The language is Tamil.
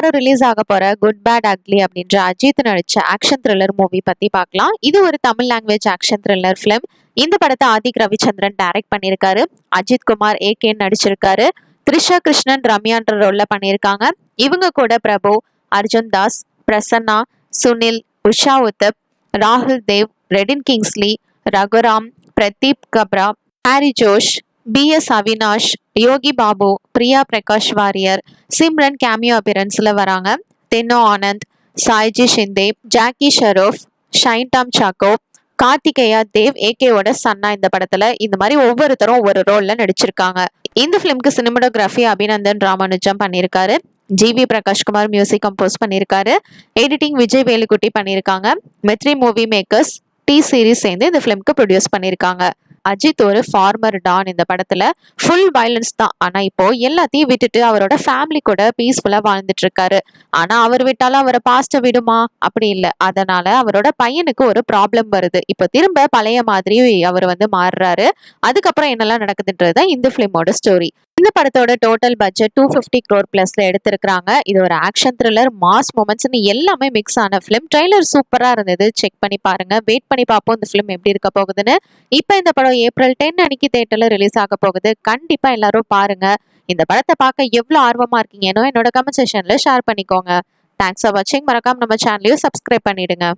வாரம் ரிலீஸ் ஆக போற குட் பேட் அக்லி அப்படின்ற அஜித் நடிச்ச ஆக்ஷன் த்ரில்லர் மூவி பத்தி பார்க்கலாம். இது ஒரு Tamil language action thriller film. இந்த படத்தை ஆதிக் ரவிச்சந்திரன் டைரக்ட் பண்ணியிருக்காரு. அஜித் குமார் ஏகே நடிச்சிருக்காரு. த்ரிஷா கிருஷ்ணன் ரம்யான்ற ரோல்ல பண்ணியிருக்காங்க. இவங்க கூட பிரபு, அர்ஜுன் தாஸ், பிரசன்னா, சுனில், உஷா உத்தப், ராகுல் தேவ், ரெடின் கிங்ஸ்லி, ரகுராம், பிரதீப் கப்ரா, ஹாரி ஜோஷ், பி.எஸ். அவினாஷ், யோகி பாபு, பிரியா பிரகாஷ் வாரியர், சிம்ரன் கேமியோ அப்பியரன்ஸ்ல வராங்க. தென்னோ ஆனந்த், சாய்ஜி ஷிந்தே, ஜாக்கி ஷெரோஃப், ஷைன் டாம் சாக்கோ, கார்த்திகேயா தேவ் ஏகேவோட சன்னா இந்த படத்துல இந்த மாதிரி ஒவ்வொருத்தரும் ஒவ்வொரு ரோல்ல நடிச்சிருக்காங்க. இந்த பிலிம்க்கு சினிமாட்டோகிராஃபி அபிநந்தன் ராமானுஜம் பண்ணியிருக்காரு. ஜிவி பிரகாஷ்குமார் மியூசிக் கம்போஸ் பண்ணியிருக்காரு. எடிட்டிங் விஜய் வேலுக்குட்டி பண்ணியிருக்காங்க. Metri movie makers D series சேர்ந்து இந்த பிலிம்க்கு ப்ரொடியூஸ் பண்ணியிருக்காங்க. அஜித் ஒரு ஃபார்மர் டான். இந்த படத்துல ஃபுல் வயலன்ஸ் தான். ஆனா இப்போ எல்லாத்தையும் விட்டுட்டு அவரோட ஃபேமிலி கூட பீஸ்ஃபுல்லா வாழ்ந்துட்டு இருக்காரு. ஆனா அவர் விட்டாலும் அவரை பாஸ்ட விடுமா? அப்படி இல்லை. அதனால அவரோட பையனுக்கு ஒரு ப்ராப்ளம் வருது. இப்போ திரும்ப பழைய மாதிரி அவர் மாறுறாரு. அதுக்கப்புறம் என்னெல்லாம் நடக்குதுன்றதுதான் இந்த பிலிமோட ஸ்டோரி. இந்த படத்தோட டோட்டல் பட்ஜெட் 250 crore பிளஸ்ல எடுத்திருக்காங்க. இது ஒரு ஆக்ஷன் த்ரில்லர், மாஸ் மூமெண்ட்ஸ்னு எல்லாமே மிக்ஸ் ஆன பிலிம். ட்ரெய்லர் சூப்பரா இருந்தது. செக் பண்ணி பாருங்க. வெயிட் பண்ணி பார்ப்போம் இந்த பிலிம் எப்படி இருக்க போகுதுன்னு. இப்போ இந்த படம் ஏப்ரல் 10 அன்னைக்கு தியேட்டர்ல ரிலீஸ் ஆக போகுது. கண்டிப்பா எல்லாரும் பாருங்க. இந்த படத்தை பார்க்க எவ்வளவு ஆர்வமா இருக்கீங்கன்னு என்னோட கமெண்ட் செக்ஷன்ல ஷேர் பண்ணிக்கோங்க. தேங்க்ஸ் ஃபார் வாட்சிங். மறக்காம நம்ம சேனலையும் சப்ஸ்கிரைப் பண்ணிடுங்க.